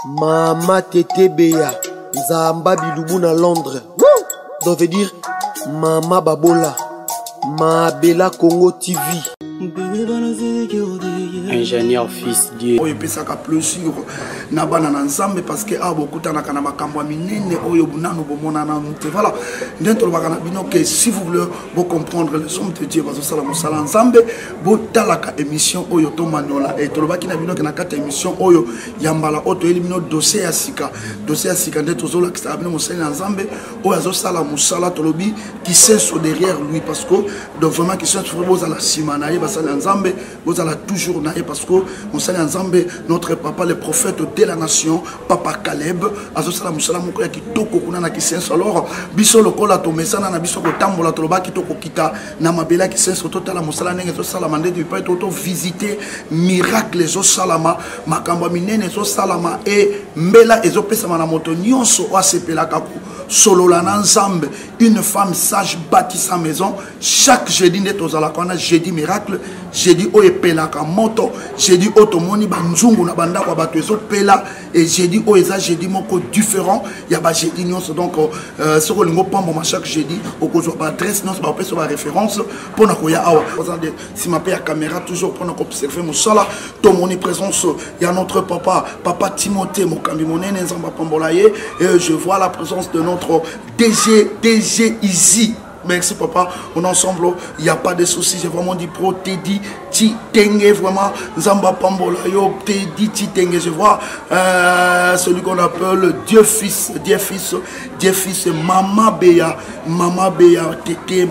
Mama Tete Beya, Zamba Biloubou na Londres. Donc veut dire Mama Babola, Ma Bella Congo TV. Ingénieur fils Dieu. Oyo pesaka plaisir na bana na nzambe parce que a beaucoup na kana makambo minene oyo bunanu bomona na mute. Voilà. Ndento bakana bino que si vous voulez vous comprendre les hommes de Dieu bazo sala musala nzambe bo talaka émission oyo to maniola et to lobaki na bino que na kata émission oyo yambala oto elimino dossier ya sika ndento zola ki sabino musala nzambe oyo azo sala musala to lobi qui senso derrière lui parce que donc vraiment qui senso boza la simana ye basala nzambe boza la toujours na parce que musala nzambe notre papa le prophète de la nation papa Caleb azo sala musala moko ya kitoko kuna na kisenso alors biso lokola to mesana na biso ko tambola to loba kitoko kita na mabela kisenso to tala musala ndenge to sala mande du pas to visiter miracle zo salama makamba minene zo salama et mbela ezo pesa na moto nyonso o sepela kaku solo la nzambe une femme sage bâtit sa maison chaque jeudi ndeto zala kona jeudi miracle jeudi o epelaka moto jeudi otomoni banzungu na banda kwa bato ezo pela et jeudi o eza jeudi moko différent ya ba jeudi nyonso donc soko lingo pambo ma chaque jeudi okozwa ba adresse nyonso ba pesa ba référence pona ko ya awa si ma ya caméra toujours pona ko observer mo sala tomoni présence ya notre papa Timothée mokambi monene nzamba pambola ye et je vois la présence de notre DG Easy. Merci papa, on est ensemble, il n'y a pas de soucis, j'ai vraiment dit pro, Teddy, Titenge, vraiment, Zamba Pambola, yo, Teddy, Titenge, je vois celui qu'on appelle Dieu Fils, Mama Beya, Tete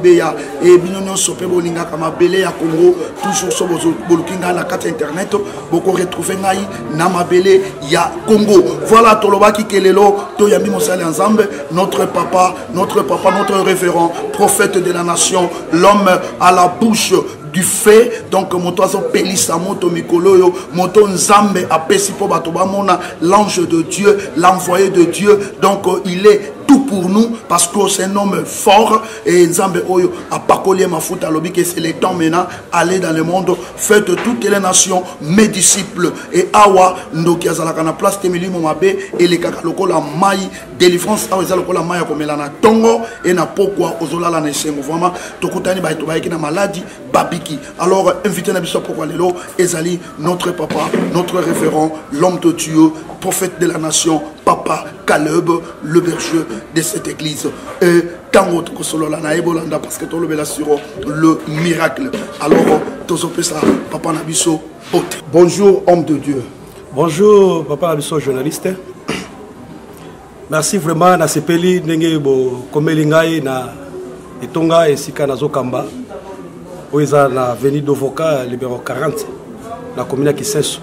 Beya, et Binonon Sopé Bolinga, Kama Bele à Congo, toujours sur Bolukinga, la carte internet, beaucoup retrouvé Naï, Nama Bele, ya Congo. Voilà, Toloba Kikelelo, Toyami Moussali ensemble, notre référent, prophète de la nation, l'homme à la bouche du fait, donc moto azo pelisa moto mikolo moto nzambe apesi po bato bamona l'ange de Dieu, l'envoyé de Dieu, donc il est tout pour nous parce que c'est un homme fort et nzambe oyo apakoli mafuta lobi que c'est le temps maintenant aller dans le monde, faites toutes les nations mes disciples et awa ndoki azalaka na place temilimo mabe et les kakalokola mai délivrance awa ezalokola mai komela na tongo et na pokwa ozolala na esengo vraiment tokutani ba etobayeki na maladie babiki. Alors invité na biso pourquoi lelo ezali notre papa, notre référent, l'homme de Dieu, prophète de la nation, papa Caleb, le berger de cette église. Et tango to solo la na ebolanda parce que to le sur le miracle. Alors tozope ça papa Nabiso. Bonjour homme de Dieu. Bonjour papa Nabiso journaliste. Merci vraiment na sepeli ndenge bo komelingai na etonga esika na zokamba. Oeza na avenue d'Ovoka numéro 40 na commune Kisenso.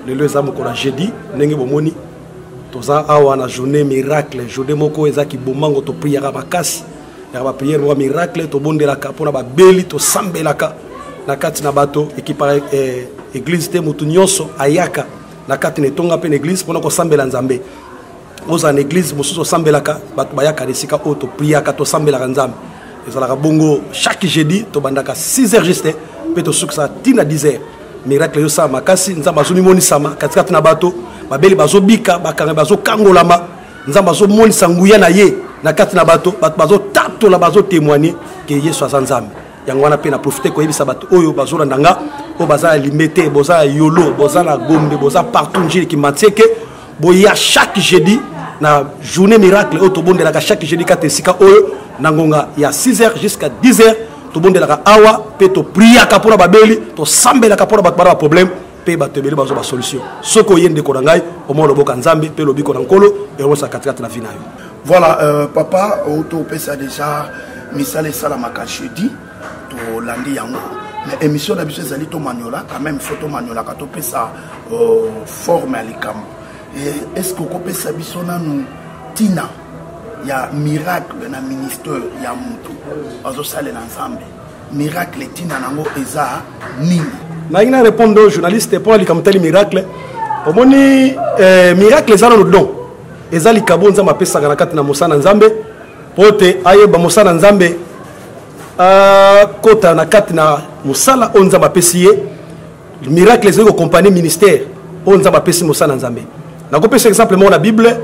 Le lieu za moko na jeudi ndenge bomoni toza awa na journée miracle journée moko eza ki bomango to prière bakasi ya ba prière wa miracle to bondelaka pona ba beli to sambelaka na kati na bato ekipa église te mutu nyonso ayaka na kati ne tonga pe église pona ko sambela nzambe oza na église mosusu sambelaka bato bayaka resika o to priaka to sambelaka nzambe ezalaka bongo chaque jeudi to bandaka 6h juste pe to suksa tina 10h miracle yo sa makasi nzamba zuni moni sama katikati na bato babeli bazo bika bakanga bazo kangolama nzamba zo moni sanguya na ye na kati na bato bazo tato la bazo témoigner que Yesu azanzambe yango wana pe na profiter ko yebisa bato oyo bazo landanga o baza limité boza yolo boza na gombe boza partout njili ki matieke boya chaque jeudi na journée miracle auto bondelaka chaque jeudi katesika oyo nangonga ya 6h jusqu'à 10h to bondelaka awa pe to priaka pour babeli to sambelaka pour ba problème pe batebeli bazo ba solution soko yende ko ngai o mo loboka nzambe pe lobiko na nkolo e rosa katikati na vinayo. Voilà papa auto pesa déjà misale salamaka jeudi to landi yango mais émission na biso ezali to maniola quand même photo maniola ka to pesa forme alikam et est-ce que ko pesa biso nanu tina ya miracle na ministère ya mutu azo sale na nzambe miracle tina nango eza nini na ina répondre aux journalistes pour ali kamtali miracle omoni miracle ezana no don ezali kabo nzamba pesa kana kati na mosana nzambe pote ayeba mosana nzambe kota na kati na mosala onzamba pesiye miracle ezali ko compagnie ministère on nzamba pesi mosala nzambe na ko pesa exemple mo na Bible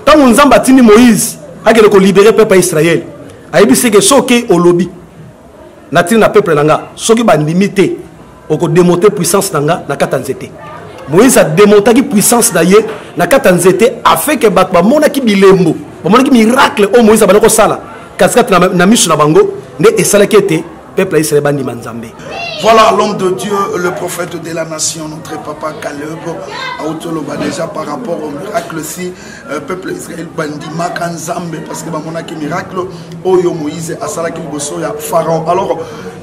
tant nzamba tini Moïse akele ko libérer peuple Israël ayebi c'est que soki au lobby na tini na peuple nanga soki ba limité oko démonter puissance nanga na katanzete Moïse a démonté qui puissance d'ailleurs na katanzete afin que bat ba mona ki bilembo ba mona ki miracle o Moïse ba ko sala kaskat na misu na bango ne esala kete peuple Israël bandi manzambe. Voilà l'homme de Dieu, le prophète de la nation, notre papa Caleb, Aotoloba déjà par rapport au miracle si peuple Israël bandi makanzambe parce que bamona ki miracle oyo Moïse asala ki boso ya Pharaon. Alors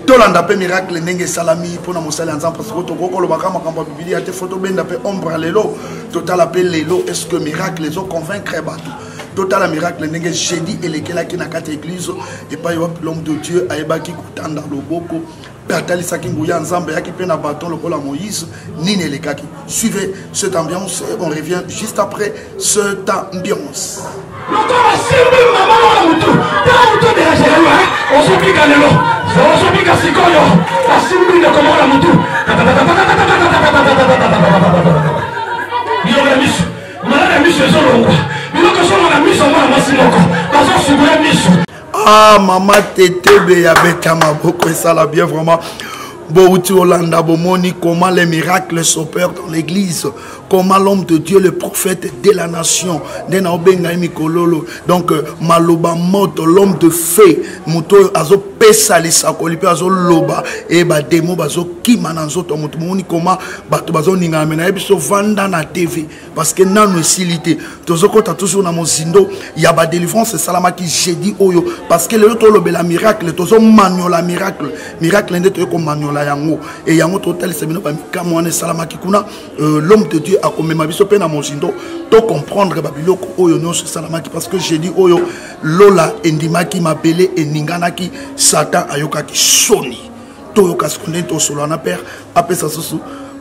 tolanda pe miracle ndenge salami pona mosala nzambe parce que toko lo bakama kamba biblia te photo benda pe ombre lelo total appel lelo est-ce que miracle les ont convaincre bato total miracle ndenge jeudi elekela ki na kata église et pas l'homme de Dieu ayebaki kutanda loboko Bertali Sakinguya Nzambe yaki pe na bâton le la Moïse nine lekaki. Suivez cette ambiance et on revient juste après cette ambiance. Ah, maman Tétébé ya beta maboko et ça l'a bien vraiment. Bouti Olanda Bomoni, comment les miracles s'opèrent dans l'église, comment l'homme de Dieu, le prophète de la nation, donc Maloba Moto, l'homme de fée, Moto Azo Pesa Lisakolipe Azo Loba, et Bademo Bazo Kimananzo Tomoto, comment Batubazo Ningamena, Ebiso Vanda na TV, parce que nan silité, Tozoko toujours na Mozindo, il y a délivrance, Salama qui j'ai dit Oyo, parce que le lobe la miracle, Tozo Maniola miracle, miracle n'était comme Maniola Yango, et Yango Total Semino Kamouane Salama Kikuna, l'homme de Dieu a comme ma biso pena Mozindo, to comprendre Babiloko Oyo non Salama qui, parce que j'ai dit Oyo, Lola Endimaki m'appelé et Ninganaki, Satan Ayokaki Soni, Toyoka Skondé, Tosolana Père, après ça,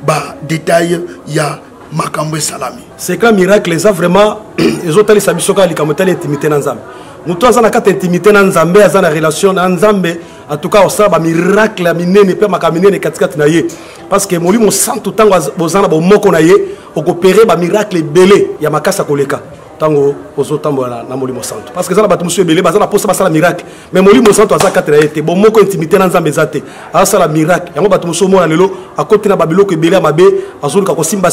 bah, détail, il y a Makambe Salami. C'est que miracle, les a vraiment, les autres, les abisoka, les kamotali, intimité dans Zambé. Nous tous, on a quatre intimité dans Zambé, on a une relation dans Zambé. En tout cas, on a un miracle, on a un miracle, parce que mon sang tout le temps, on a un opéré un miracle belé, il y a ma casse à koleka. Tango ozotambo na molimo santo parce que ça na bato monsieur belé bazana posa basala miracle mais molimo santo aza katra été bon moko intimité na nzambe zate asala miracle yango bato monsieur mona lelo akoti na babiloko ebele mabe azoluka ko simba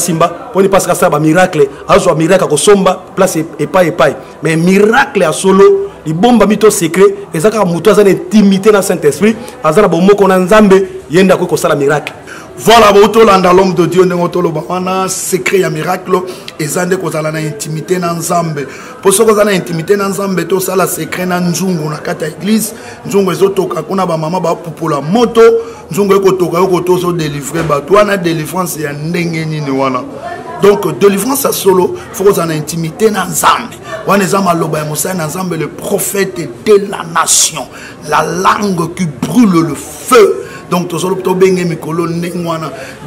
poni parce que ça ba miracle azwa miracle ko somba place epai mais miracle ya solo li bomba mito secret ezaka muto azana intimité na Saint-Esprit azana bon moko na nzambe yenda ko sala miracle. Voilà, l'homme de Dieu, un secret à miracle, et zande ko zala na intimité na nzambe. Pour ce que zala intimité na nzambe, to sala secret na nzungu na kata église, nzungu ezotoka kuna ba mama ba popola moto, nzungu ekotoka yoko tozo délivrer ba toi na délivrance ya ndenge nini wana. Donc délivrance à solo, faut que zala intimité na nzambe. Wana zama loba ya Moussa na nzambe, le prophète de la nation, la langue qui brûle le feu. Donc,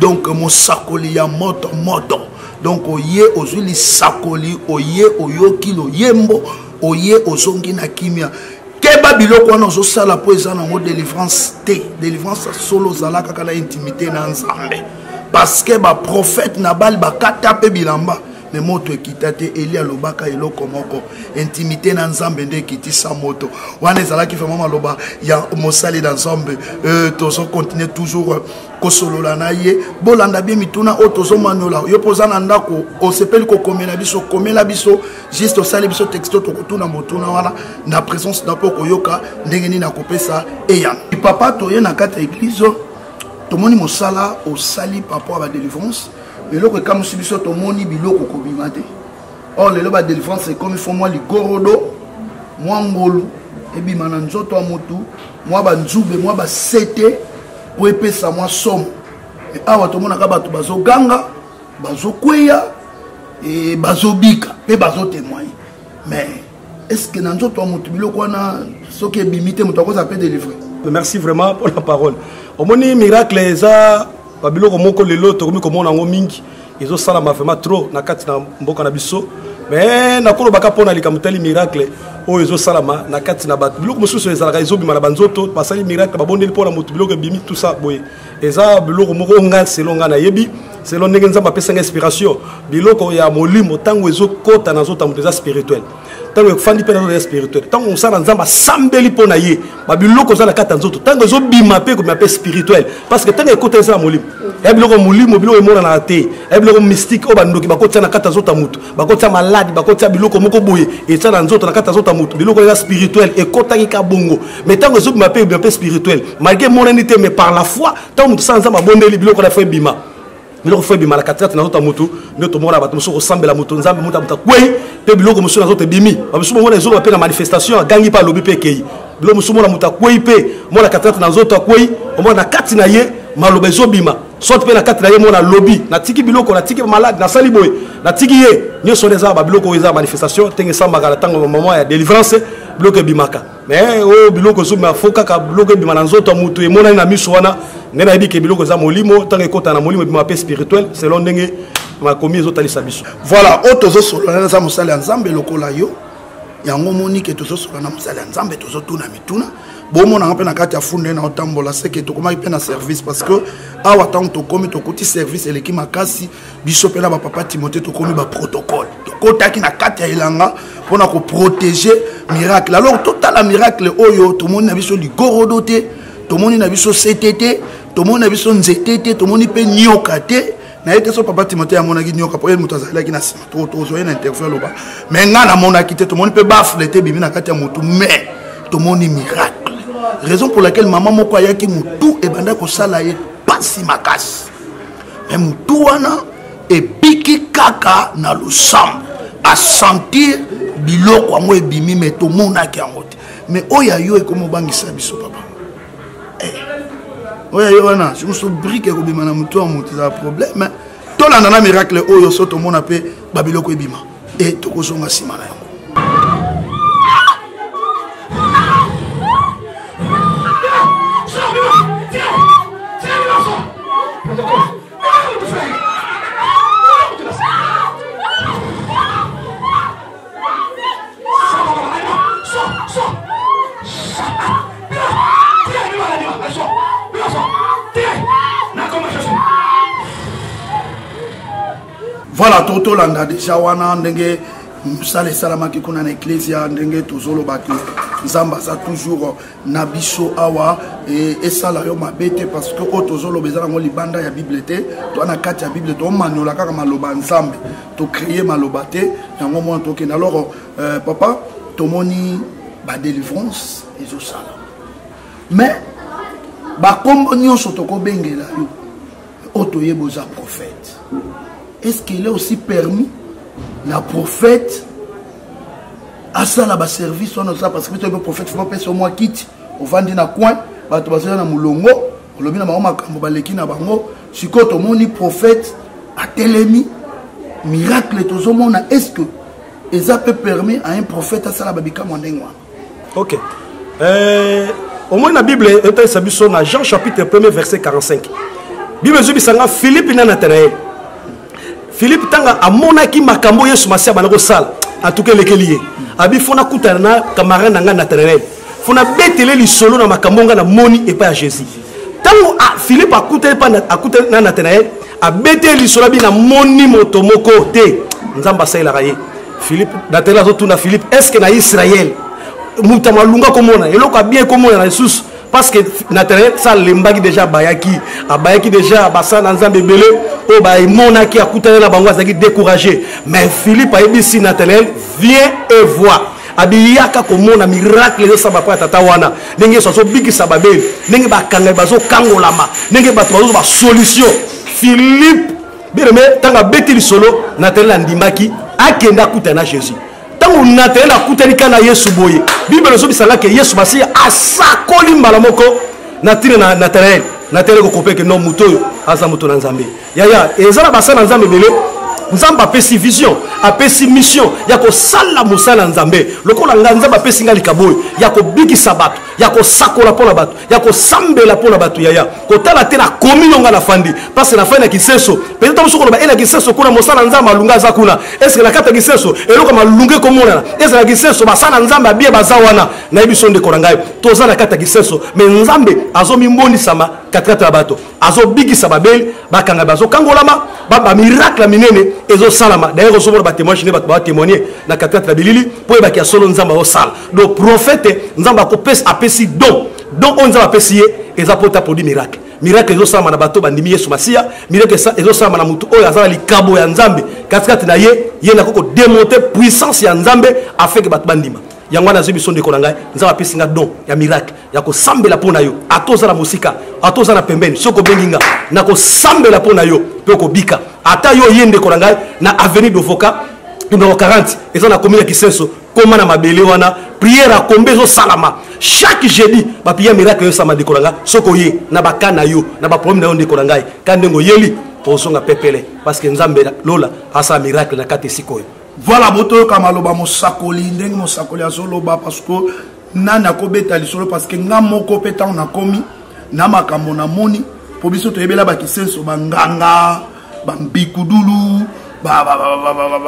donc mon sakoli ya moto. Donc, oye ozuli sakoli, oye oyoki lo yembo, oye ozongi na kimia. Keba biloko wana ozosala po eza na délivrance te. Délivrance solo zala kaka na intimité na nzambe. Parce que ba prophète na bal ba kata pe bilamba. Mais moto ekitate Elia lobaka eloko moko intimité na nzambe nde kitisa moto wana ezala ki vraiment loba ya mosali dans nzambe tozo continuer toujours kosolola na ye bolanda bien mituna o tozo manola yo pozana ndako o sepeli ko komela biso juste o sali biso texto to kotuna motuna wana na présence na poko yoka ndenge ni na kopesa eya papa to ye na kata église to moni mosala o sali papa ba délivrance. Mais là, quand je suis sur moni biloko kobimate. Or, le loba délivrance, c'est comme il faut moi les gorodo, moi ngolo, et bien mananzoto amotu, moi banzube, moi ba sete, pour épesa moi somme. Et awa to mona kaba to bazo ganga, bazo kweya, et bazo bika, et bazo témoin. Mais est-ce que nanzoto amotu biloko na ce qui est bimité, muto ko ça peut délivrer. Merci vraiment pour la parole. Au moni miracle ça. Babiloko moko lelo tokomi komona ngo mingi ezo sala ma vraiment trop na kati na mboka na biso mais na kolo baka pona likamutali miracle o ezo sala ma na kati na bat biloko mosusu ezalaka ezobima na banzoto basali miracle babondeli pona motu biloko bimi tout ça boye eza biloko moko nga selon nga na yebi selon ndenge nzambe apesa inspiration biloko ya molimo tango ezokota na zota mutu eza spirituel tango efandi mpe na zota spirituel tango mosala nzambe asambeli mpo na ye babiloko eza na kati ya nzoto tango ezobima mpe kobima mpe spirituel parce que tango ekota eza na molimo ya biloko molimo biloko emonana te ya biloko mystique oyo bandoki bakotia na kati ya zota mutu bakotia maladi bakotia biloko moko boye etia na nzoto na kati ya zota mutu biloko eza spirituel ekotaki ka bongo mais tango ezobima mpe ebima mpe spirituel malgré monani te mais par la foi tango mutu sala nzambe abondeli biloko na fo ebima biloko fo ebima na katikati na zota mutu nde tomona bato mosusu kosambela mutu nzambe mutu amuta kwei mpe biloko mosusu na zota ebimi bamosusu bomona ezoloba mpe na manifestation agangi mpe alobi mpe ekei biloko mosusu mona mutu akwei mpe mona katikati na nzoto akwei omona na kati na ye maloba ezobima soit mpe na kati na ye mona lobi natiki biloko natiki malade nasali boye natiki ye nyonso nde eza babiloko oyo eza manifestation ndenge esambaka na ntango moment ya délivrance biloko ebimaka mais oyo biloko ezobima fo kaka biloko ebima na nzoto ya mutu emonani na miso wana nde nayebi ke biloko eza molimo ntango ekota na molimo ebima mpe spirituel selon ndenge makomi ezotalisa biso voilà oyo tozosolola eza mosala ya nzambe lokola yo yango moni ke tozosolola na mosala ya nzambe tozotuna mituna bomonanga mpe na kati ya funde na otambola seke tokomaki mpe na service parce que awa ntango tokomi tokuti service eleki makasi biso mpe na bapapa timote tokomi baprotocole tokotaki na kati ya elanga mpona koprotege miracle alors totala miracle oyo tomoni na biso ligorodo te tomoni na biso sete te tomoni na biso nzete te tomoni mpe nioka te na ye te so papa timote amonaki nioka po ye moto azalaki na nsima tozoye na interview aloba mais ngai namonaki te tomoni mpe bafle te ebimi na kati ya motu mais tomoni miracle raison pour laquelle maman moko ayaki mutu ebanda kosala ye pasi makasi mais mutu wana ebiki kaka na losambo asentir biloko yango ebimi mais tomonaki yango te mais oyo yo ekomi obangisa biso papa oyo yo wana moso brike ekobima na mutu ya motu eza problème tolanda na miracle oyo so tomona mpe babiloko ebima e tokozonga nsima na yango. Voilà, toto landa déjà wana ndenge sale salamaki kuna na ecclesia ndenge tozoloba ke nzamba za toujours na biso awa et sala yo mabete parce que o tozoloba ezala ngo libanda ya bible te to na kati ya bible to manyola kaka maloba nzambe to créer maloba te yango mo to ke alors papa tomoni ba délivrance ezo sala mais ba kombo nyonso to ko bengela yo o to yeboza prophète. Est-ce qu'il est aussi permis la prophète à ça là bas service on ça parce que le prophète faut pas sur moi quitte au vendre na coin ba to basela na mulongo lobi na mama kambo baleki na bango sikoto moni prophète a telemi miracle tozo mona est-ce que ça peut permettre à un prophète à ça là babika mondengwa. OK. Au moins la Bible est ça biso na Jean chapitre 1 verset 45. Bible zobisanga Philippe na Nathanaël. Philippe tanga amonaki makambo Yesu masia banako sala atuke lekeliye abi fona kutana na camarade nanga Nathanaël fona betele lisolo na makambo nga na moni et pas Jésus tango Philippe akutele pa akutele na Nathanaël a betele lisolo bi na moni motomoko te nzamba sa ilaye Philippe Nathanaël azotuna Philippe est-ce que na Israël muta malunga komona eloko bien komona na Jesus parce que Nathanaël ça lembaki déjà bayaki déjà basa na nzambe belé o ba monaki akutana na bango azaki découragé mais Philippe a dit Nathanaël viens et vois abiyaka komona miracle de saba pa tata wana ndenge so bikisa babeli ndenge bakanga bazo kangolama ndenge bato bazo ba solution Philippe bien mais tanga beti solo Nathanaël andimaki akenda kutana Jésus tango Nathanaël akutani kana Yesu boye Bible so bisala ke Yesu basi asakoli mbala moko natina Nathanaël ko kopeke no muto asa muto na nzambe yaya ezala basa na nzambe bele nzamba apesi vision apesi mission ya ko sala musala nzambe lokola nzamba apesi ngali kaboy ya ko bikisa bato ya ko sakola pona bato ya ko sambela pona bato yaya ko tala te na communion nga na fandi parce que na fandi na kiseso peut-être on soko ba ela kiseso kuna musala nzamba alunga za kuna est-ce que la kata kiseso eloko malunge ko mona est-ce que la kiseso basala nzamba abie baza wana na biso nde korangayo toza na kata kiseso mais nzambe azomi mboni sama katikati ya bato azobikisa babeli bakanga bazokangolama ba miracle minene ezosalama d'ailleurs ozomona batémoignage bato batémoigner na katikati ya bilili po ebaki ya solo nzamba osala donc prophète nzamba akopesa apesi don oyo nzamba apesi ye eza po ta produit miracle miracle ezosalama na bato bandimi yesu masiya miracle ezosalama na mutu oyo azala likabo ya nzambe katikati na ye na koko démonter puissance ya nzambe afin que bato bandima yango wana azwi biso ndeko na ngai nzambe apesi nga don ya miracle ya kosambela mpo na yo atoza na mosika atoza na pembeni soki obengi nga na kosambela mpo na yo mpe okobika ata yo ye ndeko na ngai na avenir d'Ovoka numéro 40 eza na commune ya Kisenso koma na mabele wana prière akombe ezosalama chaque jeudi baprière miracle ezosalama ndeko na ngai soki oye na baka na yo na baproblème na yo ndeko na ngai ka ndenge oyeli ozonga pepele parce que nzambe lola asala miracle na kati esika oyo. Voilà, boto kamaloba mosakoli ndenge mosakoli azoloba parce que nani akobeta lisolo parce que nga moko peta on a komi na makambo na moni po biso to yebela ba Kisenso banganga bambikudulu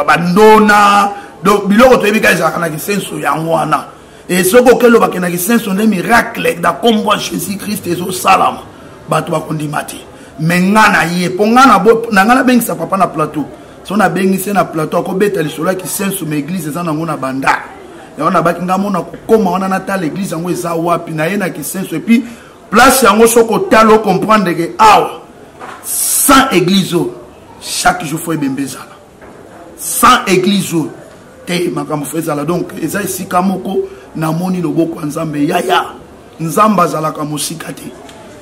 bandona donc biloko to yebika ezaka na Kisenso yango wana et soko kelo ba na Kisenso ne miracle da kombo Jésus Christ ezo salama bato bakondimati mais ngana ye pongana na ngana bengisa papa na plateau. Si on a béni na plateau ko beta lisolo ki Kisenso mais église eza nango na banda ya on a baki ngamo na kokoma on a ta l'église yango eza wapi na ye na Kisenso et puis place yango soko talo comprendre que awa sans église chaque jour faut ebembezala sans église te makambo fezala donc eza esika moko na moni loboko nzambe yaya nzamba azalaka mosika te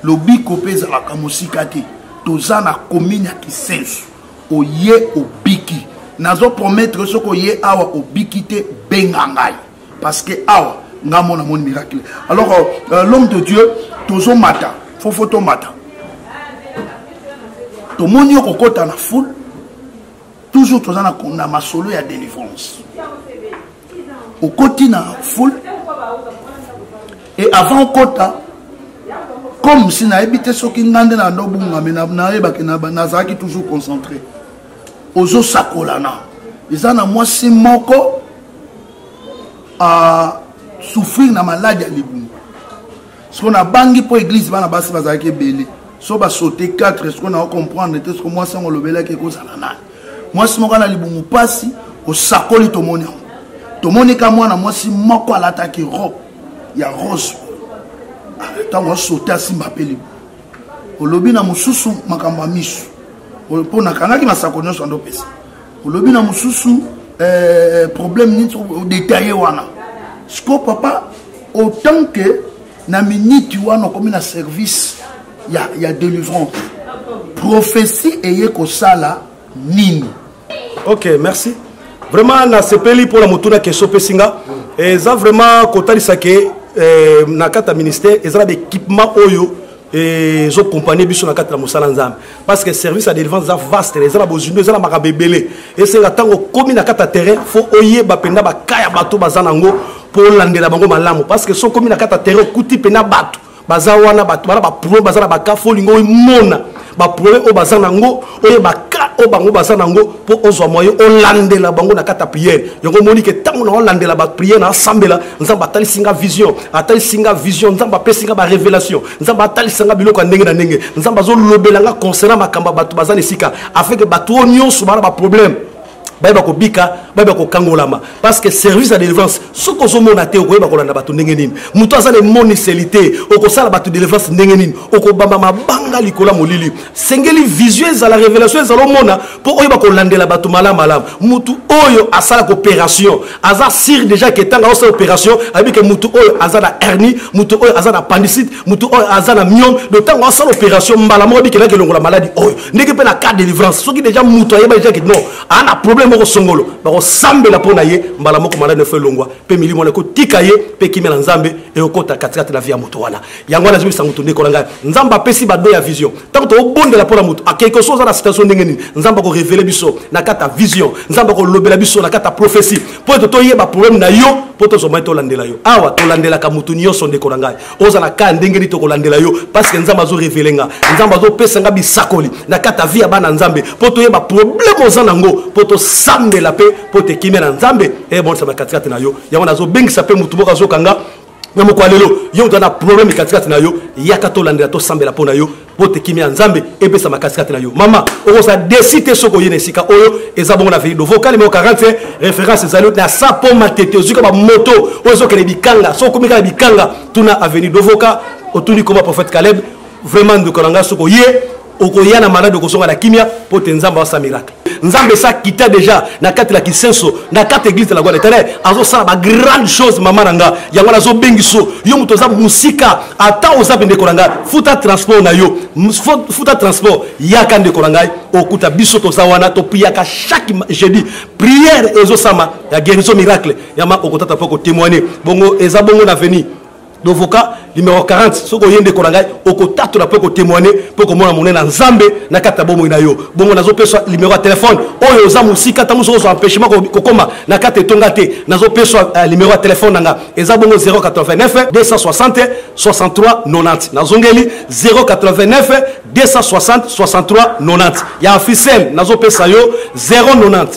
lobiko pe ezalaka mosika te toza na commune ya Kisenso oye obiki nazo promettre ce ko ye awa obiki te bengangai parce que awa ngamo na mon miracle alors l'homme de Dieu tozo mata fofoto mata to moni okokota na foule toujours toza na masolo ya délivrance okoti na foule et avant kota comme si na ebité soki ngande na ndobunga na ebaki na zaki toujours concentré ozo sakolana ezana mwasi moko a souffrir na maladie ya libumu so na bangi po église bana basi bazaki belé so ba sauter 4 est-ce qu'on a comprendre est-ce que moi ça on lobela ke ko zala na mwasi moko na libumu pasi o sakoli to moni ka mwana mwasi moko alataki robe ya rose tango sauter simba peli olobi na mususu makamba misu pour na kanaki masako nyonso ndo pesa olobi na mususu problème ni détaillé wana sko papa autant que na minute wana comme na service ya délivrance prophétie eye ko sala nini. OK, merci vraiment na sepeli pour la mutuna question pesinga et ça vraiment kotalisa ke na kata ministère ezala d'équipement oyo et zo compagnie biso na kata mosala nzambe parce que service à délivrance za vaste ezala bozundo ezala makabebele et c'est tango komi na kata terrain faut oyeba penda bakaya bato bazana ngo pour landela bango malamu parce que so komi na kata terrain kuti pena bato baza wana bato bana ba pro bazana baka folingo imona ba pro o bazana ngo oyeba o bango bazana ngo po ozwa moyo o landela bango na kata prière yongo moni ke tango na landela ba prière na assemblée nzamba atali singa vision nzamba pesinga ba révélation nzamba atali singa biloko ndenge na ndenge nzamba zo lobelanga concernant makamba bato bazana sika afin que bato nyonso bana ba problème baba ko bika baba ko kangolama parce que service à délivrance ce qu'on zo mona te ko yeba ko landa bato ndenge nini muto azale monicalité oko sala bato délivrance ndenge nini oko bamba mabanga likola molili sengeli vision za la révélation za lo mona pour oyeba ko landela bato malama mutu oyo asala opération aza sir déjà que tanga osa opération abi que mutu oyo azana hernie mutu oyo azana appendicite mutu oyo azana myome de tanga osa opération mbala mo bi que na kelongola maladie oyo ndenge pe na cas délivrance soki déjà mutu ayeba déjà que non ana problème ko songolo ba ko sambela pona ye mbala moko mala ne fe longwa pe milimo ko tika ye pe kimela nzambe e okota katikati la vie ya moto wana yango na zimisa mutu ndeko nga nzamba pesi ba do ya vision tant to bondela pona mutu a quelque chose na situation ndenge nini nzamba ko révéler biso na kata vision nzamba ko lobela biso na kata prophétie po to yeba problème na yo po to zoma to landela yo awa to landela ka mutu nyonso ndeko nga oza na ka ndenge ni to ko landela yo parce que nzamba zo révéler nga nzamba zo pesa nga bisakoli na kata vie ya bana nzambe po to yeba problème oza nango po to sambe la paix pour te kimela nzambe et bon ça va katikati na yo yango nazo bengisa pe mutu boka zo kanga na moko alelo yo ndana problème katikati na yo yaka to landela to sambe la pona yo bote kimia nzambe epesa makasi kati na yo mama okosa décider soko yene sika oyo eza bongo na vie do vocal numéro 40 référence ezali na sapo matete ozuka ba moto ozo kele bikanga soko komika bikanga tuna avenue do vocal otuni comme prophète Caleb vraiment de kolanga soko ye okoya na malade okosonga na kimia pote nzamba wa sa miracle nzambe sa kita déjà na kati la kisenso na kati église de la gloire éternelle azo sala ba grande chose mama nanga yango na zo bengiso yo muto za musika ata oza bende kolanga futa transport na yo futa transport yaka nde kolanga okuta biso to za wana to priaka chaque jeudi prière ezo sama ya guérison miracle yama okotata poko témoigner bongo eza bongo na venir Dovoka numéro 40 soko yende kolanga okotatu na poko témoigner poko mona monena nzambe na kata bomo ina yo bongo nazo peso numéro de téléphone oyo za musika tamu soko empêchement kokoma na kata tongate nazo peso numéro de téléphone nanga eza bongo 089 260 63 90 nazongeli 089 260 63 90 ya officiel nazo pesa yo 090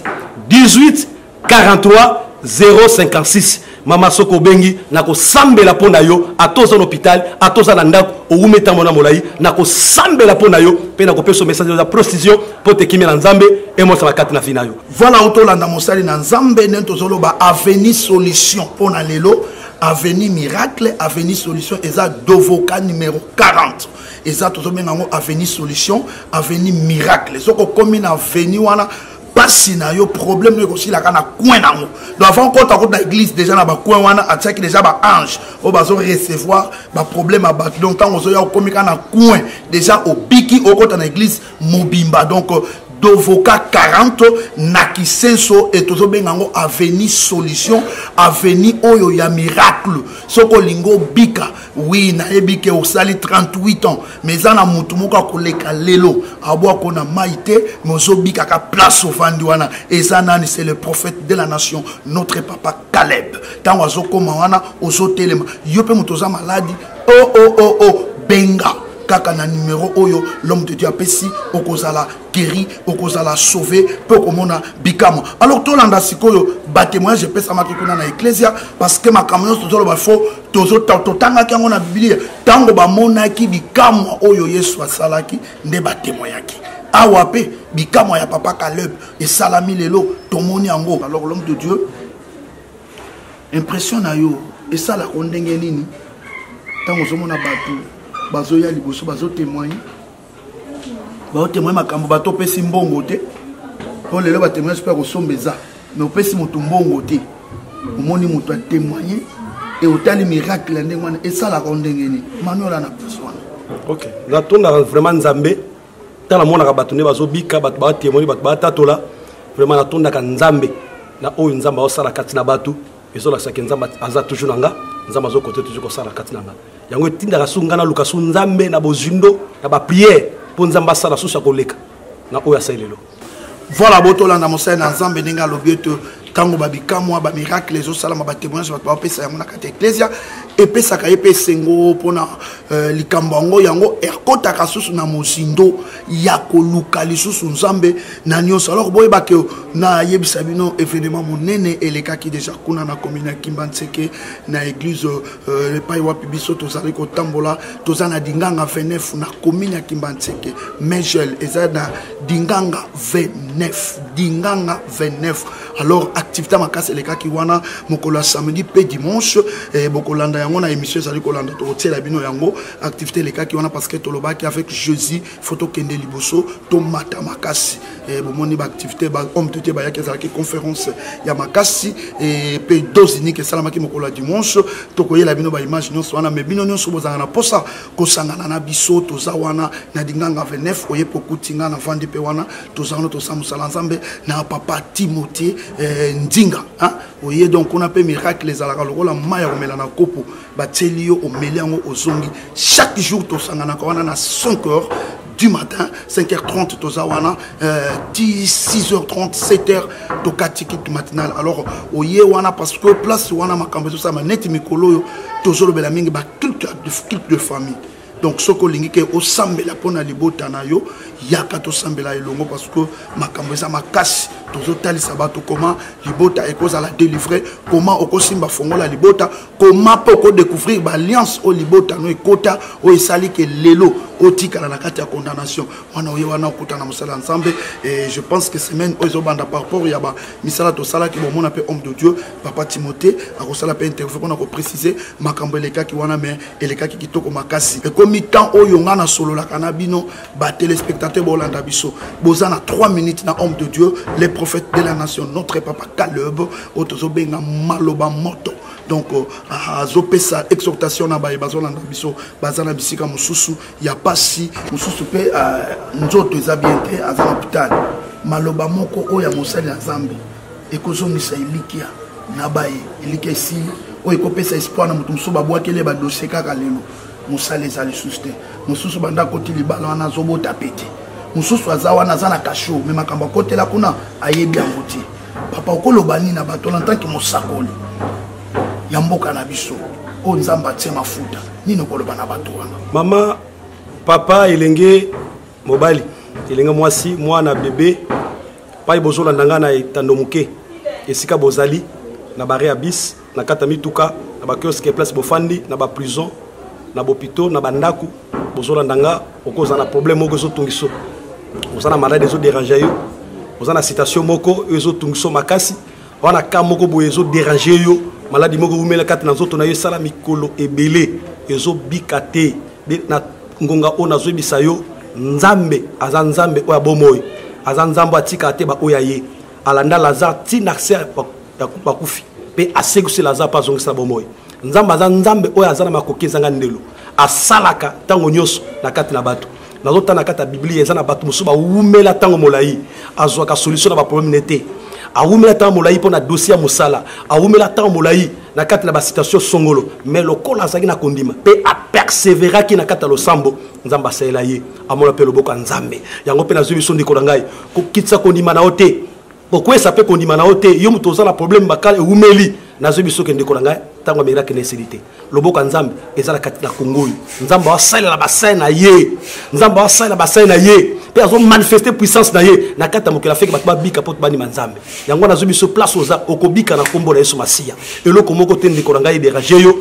18 43 056 Mama soko bengi nako sambela pona yo atoza l'hôpital atoza na ndako oumeta mona molai nako sambela pona yo pe nako peso message de prostitution pour te kimela nzambe et moi ça va kati na fina yo voilà otolanda mosali na nzambe nento zoloba avenir solution pona lelo avenir miracle avenir solution eza Dovoka numéro 40 eza tozobenga ngo avenir solution avenir miracle soko komi na avenir wana pasi na yo problème ne aussi la kana coin nango donc avant quand on dans l'église déjà na ba coin wana attaque déjà ba ange o bazo recevoir ba problème à battre donc tant ozo ya komika na coin déjà au biki au côté dans l'église mobimba donc Dovoka 40 nakisenso et tozo bengango avenir solution avenir oyo ya miracle soko lingo bika oui na ebike osali 38 ans mais ana mutu moka koleka lelo abwa kona maite mozo bika ka place au vandiwana et ça nani c'est le prophète de la nation notre papa Caleb tango azokoma wana ozotelema yo pe mutoza maladi oh benga kaka na numéro oyo l'homme de Dieu apesi okozala guéri okozala sauvé peu komona bikamo alors tolanda sikoyo ba témoignage je pesa makikuna na ecclesia parce que makamyo tozolo ba fo totanga kango na biblia tango ba monaki bikamo oyo Yesu asalaki nde ba témoignaki awa pe bikamo ya papa Caleb et salami lelo tomoni yango alors l'homme de Dieu impression na yo et ça la kondenge nini tango zomona batu bazo ya liboso bazo témoigner makambo bato pesi mbongo te on lelo ba témoigner super kosombeza mais opesi mutu mbongo te omoni mutu a témoigner et otali miracle ndengwana et ça la kondengeni manuela na personne OK la tonda vraiment nzambe tala mona ka bato ne bazo bika bato ba témoigner bato ba tatola vraiment la tonda ka nzambe na oyo nzamba osala kati na bato ezola saki nzamba aza toujours nanga nzamba zo côté toujours ko sala kati nanga yango tinda kasunga na lukasu nzambe na bozindo na ba prière pour nzamba sala susa koleka na oya sailelo voilà botolanda mosai na nzambe ninga lobieto tango babikamwa ba miracle zo sala ba témoignage ba pesa yango na kati ecclesia et pesa ka yepe sengo pona likambango yango ekota kasusu na mozindo ya koluka lisusu nzambe na nyonso alors boyeba ke na yebisa bino événement monene eleka ki déjà kuna na commune Kimbantseke na église le pai wa biso tozali ko tambola tozana dinganga 29 na commune Kimbantseke Megel eza na dinganga 29 alors activité makasi eleka ki wana mokolo samedi pe dimanche bokolanda yango na émission ezali kolanda to tiela bino yango activité eleka ki wana parce que tolobaki avec Jésus photo kende liboso to mata makasi bomoni ba activité ba homme tout ba yaki ezalaki conférence ya makasi et pe dozini ke salamaki mokolo dimanche to koyela bino ba image nyonso wana mais bino nyonso bozanga na posa kosangana na biso toza wana na dinganga 29 oye pokutinga na vandi pe wana tozanga to samusala nzambe na papa Timothée Ndinga hein oye donc on appelle miracle les alaka lokola maya komela na kopo bateli yo omeli yango ozongi chaque jour to sangana ko wana na 5h du matin 5h30 tozawana 6h30 7h to katiki matinal alors oye wana parce que place wana makambo so sama net mikolo yo tozolo bela mingi ba culte de famille donc soko lingi ke osambela pona libota na yo yaka to sambela elongo parce que makambo eza makasi tozotali sabato comment libota ekoza la délivrer comment okosimba fongola libota comment poko découvrir l'alliance au libota no ekota o esali ke lelo otikala na kati ya condamnation wana oye wana okutana musala ensemble et je pense que semaine ozo banda par rapport ya ba misala to sala ki bon appelle homme de Dieu papa Timothée akosala pe interview qu'on a préciser makambo eleka ki wana mais eleka ki kitoko makasi et comme temps oyo ngana solo la kanabino ba téléspectateur bolanda biso bozana 3 minutes na homme de Dieu les prophètes de la nation notre papa Caleb otozo benga maloba moto donc azopesa exhortation na baye bazolanda biso bazana bisika mususu ya pasi mususu pe nzoto eza bien te azana hôpital maloba moko oya mosali na Zambi ekozongisa ilikia na baye ilikia ici oyo ekopesa espoir na mutu mususu babwakele ba dossier kaka lelo musali ezali suste mususu banda koti libala wana zobota pete mususu aza wana aza na kasho me makambo akotela kuna ayebi yango te papa okoloba nini na bato en tant que mosakoli ya mboka na biso o nzamba tie mafuta nini okoloba na bato wana mama papa elenge mobali elenge mwasi mwana bébé pai bozolanda nga na etando moke esika bozali na bare abis na kata mituka na bakioske place bofandi na ba prison na bopito na bandaku bozolanda nga okoza na problème moko ezotungiso oza na malade ezodérange yo oza na citation moko ezotungiso makasi wana ka moko boye ezodérange yo maladi moko umela kati na nzoto na yo esala mikolo ebele ezobika te na ngonga oyo nazoyebisa yo nzambe aza nzambe oyo abomoyi aza nzambe atika te baoyo ye alanda lazare ntina ser bakufi mpe asekisi lazare mpe azongisa bomoyi nzambe aza nzambe oyo aza na makoki ezanga ndelo asalaka ntango nyonso na kati na bato nazotana na kati ya biblia eza na bato mosusu bawumela ntango molai azwaka solution na baproblème ne te awumela ntango molai mpo na dossier ya mosala awumela ntango molai na kati na basitation songolo mais lokola azalaki na kondima mpe aperseveraki na kati ya losambo nzambe asalela ye amona mpe loboko ya nzambe yango mpe nazwi biso ndeko na ngai kokitisa kondima na yo te kokwesa mpe kondima na yo te yo moto oza na problème bakala ewumeli nazwi biso ke ndeko na ngai ntango amelaki na esili te loboko ya nzambe eza na kati na kongo oyo nzambe awasalela basai na ye nzambe awasalela basai na ye mpe azomanifeste puissance na ye na kati ya mokili afeki bato babika mpo bandima nzambe yango nazwi biso place oza okobika na kombo na yesu masiya eloko moko te ndeko na ngai ederange yo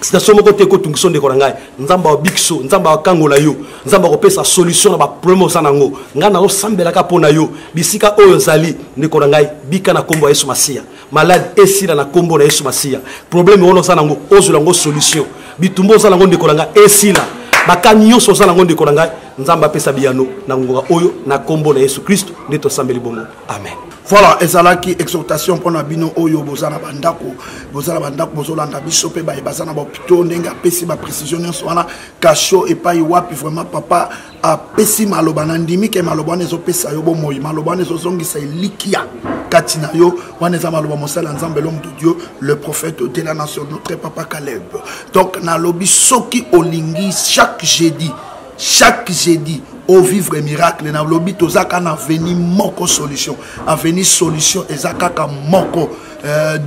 citation moko te ekotungiso ndeko na ngai nzambe awabikiso nzambe awakangola yo nzambe akopesa solution na baproblème oza nango ngai nazosambelaka mpo na yo bisika oyo ozali ndeko na ngai bika na kombo ya yesu masiya malade esila na kombo na yesu masiya problème wana oza nango ozwela yango solution bitumba oza nango ndeko na ngai esila maka nyonso oza nango ndeko na ngai nzambe apesa biyano na ngonga oyo na kombo na yesu kristo nde tosambeli bongo amen. Voilà, ezalaki exhortation pour nabino oyo bozana bandako bozolanda biso pe bazana ba hôpital ndenga pesi ba précision nyonso wana kasho epai wapi vraiment papa a pesi maloba na ndimi ke maloba nezo pesa yo bomoyi maloba nezo zongisa likia katina yo wana za maloba mosala nzambe l'homme de Dieu le prophète de la nation notre papa Caleb. Donc na lobi soki olingi chaque jeudi au vivre miracle na lobi tozaka na veni moko solution aveni solution ezakaka moko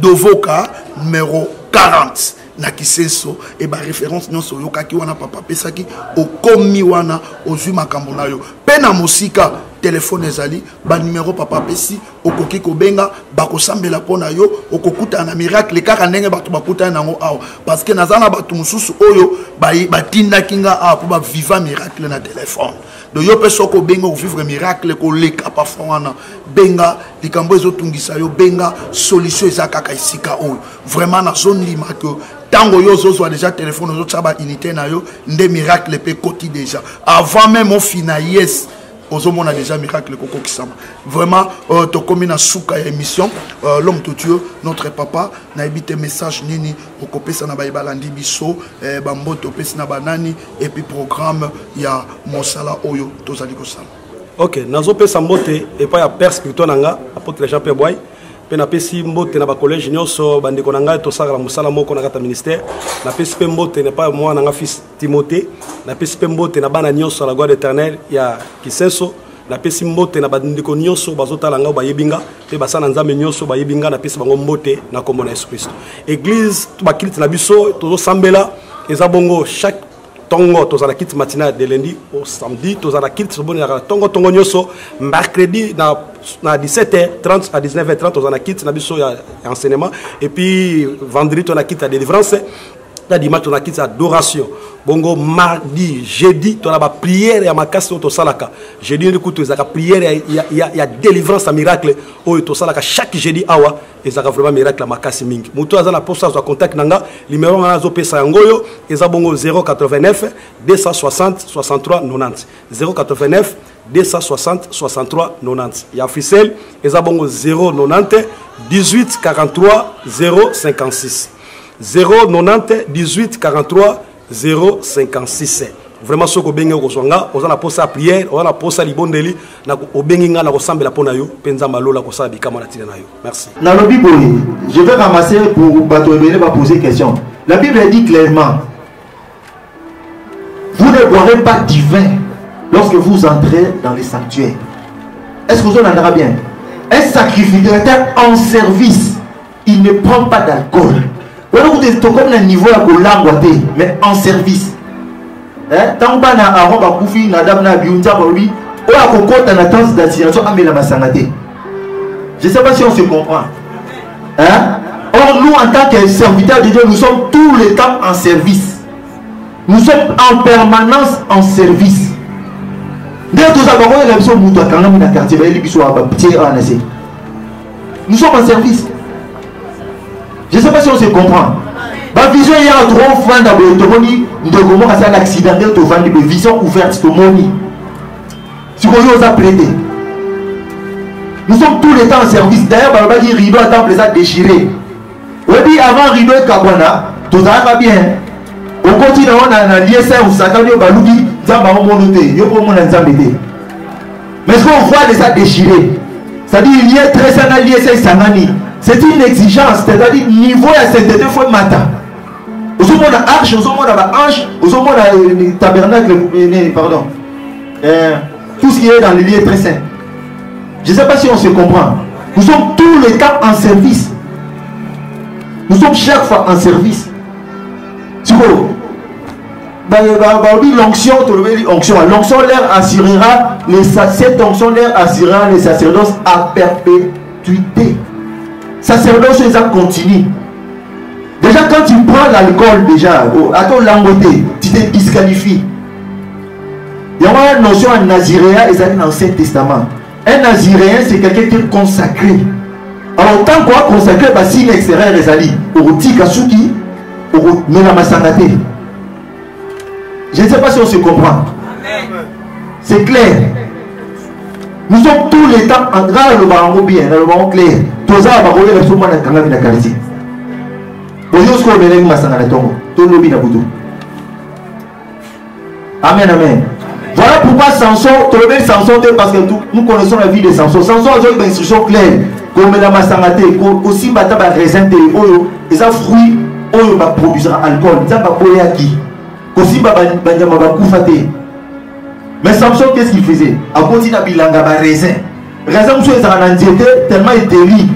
dovoka numéro 40 na kiseso et ba référence nyonso yokaki wana papa pesaki okomi wana ozwi makambo na yo pe na mosika téléphone ezali ba numéro papa pesi okoki kobenga bakosambela pona yo okokuta na miracle kaka ndenge bato bakuta nango awa parce que nazana bato mususu oyo batinda kinga awa po ba viva miracle na téléphone do yo peso ko benga o vivre miracle ko leka parfois wana benga likambo ezotungisa yo benga solution ezakaka isika oyo vraiment na zone lima que tango yo zo déjà téléphone zo tsaba unité na yo nde miracle pe koti déjà avant même au final yes on a déjà miracle Koko Kisama. Vraiment, tu as na souka émission, l'homme de Dieu, notre papa, na ebité message nini, au copé ça na baïbalandi biso, bambo topé na banani, et puis programme, il y a Mosala Oyo, tozali kosala. Ok, nazo pe sambote, et pas ya perspective nanga, apôtre Jean Pierre Boy. Na pesi mbote na ba collège nyonso bandeko nanga to sala musala moko na kata ministère na pesi pe mbote na pa moi na fils Timothée na pesi pe mbote na bana nyonso la gloire éternelle ya kisenso na pesi mbote na bandeko nyonso bazotala nga ba yebinga pe basana nzambe nyonso ba yebinga na pesi bango mbote na kombo na Yesu Christ église ba kilite na biso tozo sambela eza bongo chaque tongo tozana kit matinale de lundi au samedi tozana kit soboni tongo tongo nyoso mercredi na 17h30 à 19h30 tozana kit na biso ya enseignement et puis vendredi tozana kit à délivrance na dimanche tozana kit adoration bongo mardi jeudi tozana ba prière ya makasi to salaka jeudi ndiko tozaka prière ya délivrance à miracle oyo to salaka chaque jeudi awa ezaka vraiment miracle makasi mingi muto azana posa za contact nanga numéro ngana zo pesa yangoyo eza bongo 089 260 63 90 089 260 63 90 ya officiel eza bongo 090 18 43 056 090 18 43 056. Vraiment ce que benga kozonga ozana posa prière ozana posa libondeli na obenginga na kosambela pona yo penza malola kosala bikama na tina na yo. Merci. Dans la Bible, je vais ramasser pour Batoebele va poser question. La Bible dit clairement: vous ne boirez pas du vin lorsque vous entrez dans les sanctuaires. Est-ce que vous en entendez bien? Un sacrificateur en service, il ne prend pas d'alcool. Vous êtes comme un niveau à Golangote, mais en service. Tant que na aroba kufi na damna biunja babi, ou à kokota na danse d'assination amela masangate. Je ne sais pas si on se comprend. Or nous en tant que serviteurs de Dieu, nous sommes tout le temps en service. Nous sommes en permanence en service. Nous sommes en service. Je ne sais pas si on se comprend. Ma vision il y a trop fan d'abord de comment ça l'accidentel te vendre des visions ouvertes de moni. Si vous voulez vous prêter. Nous sommes tout le temps en service. D'ailleurs, on va dire rideau à temps ça déchiré. Oui, avant rideau et kabana, tout ça va bien. On continue on a l'ISR ou ça quand on va l'oublier, zamba on monoté, yo pour mon nzambété. Mais ce qu'on voit de ça déchiré, c'est-à-dire il y a très sain à l'ISR sangani. C'est une exigence, c'est-à-dire niveau à cette il faut matin. Au moment de l'arche, au moment de la hanche, au moment de tabernacle, pardon. Tout ce qui est dans le lieu très saint. Je ne sais pas si on se comprend. Nous sommes tous les temps en service. Nous sommes chaque fois en service. C'est quoi? L'onction, l'onction leur assurera, cette onction leur assurera les sacerdoces à perpétuité. Sacerdoce, ça continue. Déjà, quand tu prends l'alcool, déjà, à ton langoté, tu te disqualifies. Il y a une notion en naziréen, et ça dans l'Ancien Testament. Un naziréen, c'est quelqu'un qui est consacré. Alors, tant qu'on consacré, si l'extérieur est allé, au Tikasuki, au Melamasangate. Je ne sais pas si on se comprend. C'est clair. Nous sommes tous les temps en grand le baron bien, le baron clair. Tous ça va rouler le souvent dans la qualité. Bonjour, ce qu'on est là, Masangate Tongo. Tout le monde a boudou. Amen, amen. Voilà pourquoi Samson, Samson, parce que nous connaissons la vie de Samson. Samson a une instruction claire. Comme la Masangate, aussi bataba raisin de oyo, et un fruit oyo va produire alcool. Ça va poler à qui? Aussi banyama va koufate. Mais Samson, qu'est-ce qu'il faisait? À continuer à bilanga ba raisin. Raisin monsieur est en anxiété tellement il délit.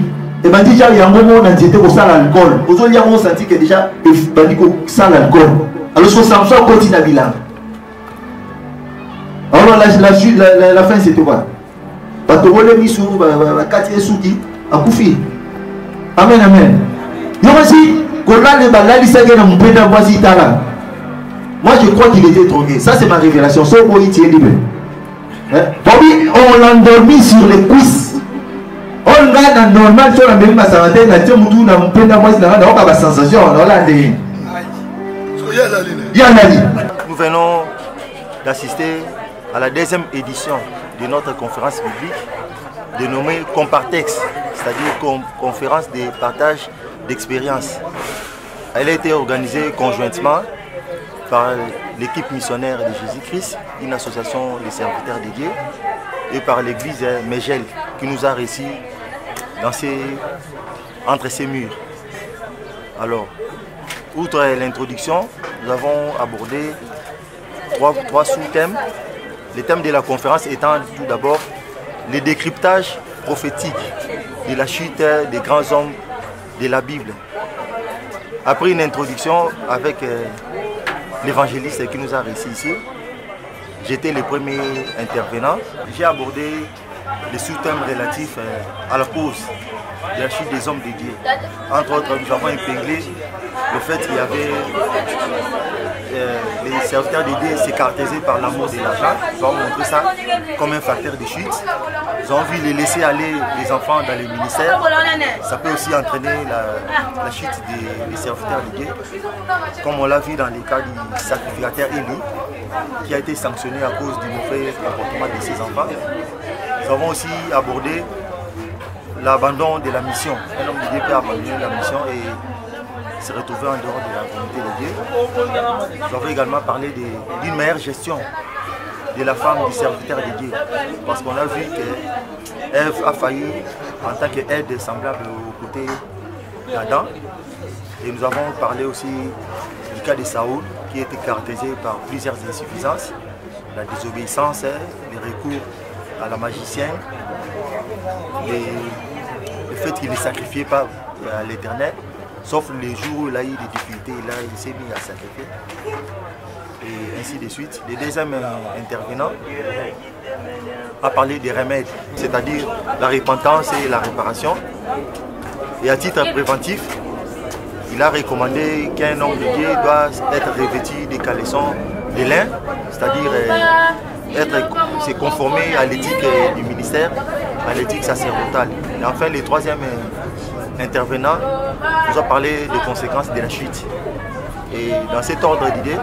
Et ben déjà il y a un moment en anxiété pour ça l'alcool. Aujourd'hui on senti que déjà il bandi ko ça l'alcool. Alors que Samson continue à bilanga. Alors la fin c'était quoi? Batobole misou ba kati souki a koufi. Amen amen. Yo aussi kola le balali sa gena mpenda voici tala. Moi je crois qu'il était drogué. Ça c'est ma révélation. Son mot il est libre. Bobby, on l'a endormi sur les cuisses. On l'a normal sur la même massacre. On a dit que nous avons pas de sensation. Nous venons d'assister à la deuxième édition de notre conférence biblique dénommée Compartex, c'est-à-dire conférence de partage d'expérience. Elle a été organisée conjointement par l'équipe missionnaire de Jésus-Christ, une association des serviteurs de Dieu, et par l'église Megel qui nous a reçus entre ces murs. Alors, outre l'introduction, nous avons abordé trois sous-thèmes. Le thème de la conférence étant tout d'abord le décryptage prophétique de la chute des grands hommes de la Bible. Après une introduction avec l'évangéliste qui nous a reçus ici. J'étais le premier intervenant. J'ai abordé les sous-thèmes relatifs à la cause de la chute des hommes de Dieu. Entre autres, nous avons épinglé le fait qu'il y avait les serviteurs de Dieu s'écartaisaient par l'amour de l'argent. Nous avons montré ça comme un facteur de chute. Nous avons vu les laisser aller les enfants dans les ministères. Ça peut aussi entraîner la chute des serviteurs de Dieu. Comme on l'a vu dans les cas du sacrificateur Élie, qui a été sanctionné à cause du mauvais comportement de ses enfants. Nous avons aussi abordé l'abandon de la mission. Un homme de Dieu peut abandonner la mission et se retrouver en dehors de la volonté de Dieu. Nous avons également parlé d'une meilleure gestion de la femme du serviteur de Dieu. Parce qu'on a vu qu'Ève a failli en tant qu'aide semblable aux côtés d'Adam. Et nous avons parlé aussi du cas de Saoul, qui était caractérisé par plusieurs insuffisances, la désobéissance, les recours à la magicienne, le fait qu'il ne sacrifiait pas à l'Éternel, sauf les jours où il a eu des difficultés, là il s'est mis à sacrifier, et ainsi de suite. Le deuxième intervenant a parlé des remèdes, c'est-à-dire la repentance et la réparation, et à titre préventif, il a recommandé qu'un homme de Dieu doit être revêtu des caleçons de lin, c'est-à-dire se conformer à l'éthique du ministère, à l'éthique sacerdotale. Et enfin, le troisième intervenant nous a parlé des conséquences de la chute. Et dans cet ordre d'idées,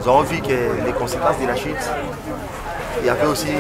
nous avons vu que les conséquences de la chute, il y avait aussi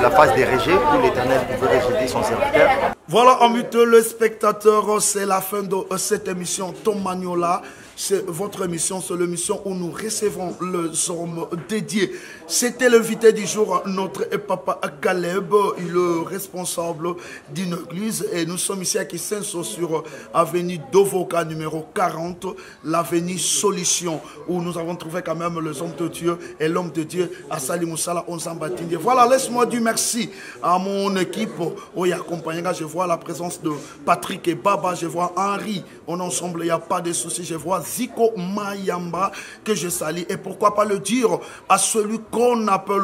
la phase des rejets où l'Éternel pouvait rejeter son serviteur. Voilà, amis le spectateur, c'est la fin de cette émission Tom Magnola. C'est votre émission, c'est l'émission où nous recevons les hommes dédiés. C'était l'invité du jour, notre papa Caleb, il est le responsable d'une église. Et nous sommes ici à Kisenso sur avenue Dovoka numéro 40, l'avenue Solution, où nous avons trouvé quand même les hommes de Dieu et l'homme de Dieu à Salimoussala, on s'en battit. Voilà, laisse-moi dire merci à mon équipe où il y a accompagné. Je vois la présence de Patrick et Baba, je vois Henri, on ensemble, il n'y a pas de souci, je vois Zico Mayamba que je salue, et pourquoi pas le dire à celui qu'on appelle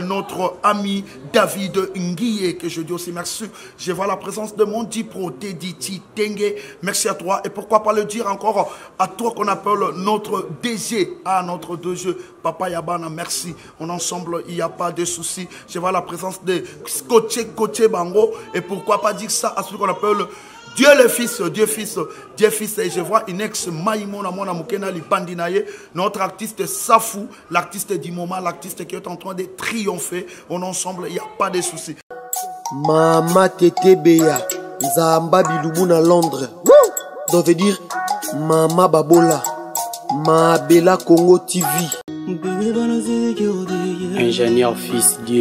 notre ami David Nguye, que je dis aussi merci. Je vois la présence de mon Dipro Dediti Tengue, merci à toi, et pourquoi pas le dire encore à toi qu'on appelle notre DG, à notre DG Papa Yabana, merci, on ensemble, il n'y a pas de souci. Je vois la présence de Koche Bango, et pourquoi pas dire ça à celui qu'on appelle Dieu le Fils, Dieu Fils, Dieu Fils. Et je vois une ex-Maïmona Mona Mukena Lipandinaye, notre artiste Safou, l'artiste du moment, l'artiste qui est en train de triompher. On ensemble, il n'y a pas de soucis. Mama Tete Beya, Zamba Bilubuna Londres. Ça veut dire Mama Babola, Ma Bella Congo TV. Ingénieur fils Dieu.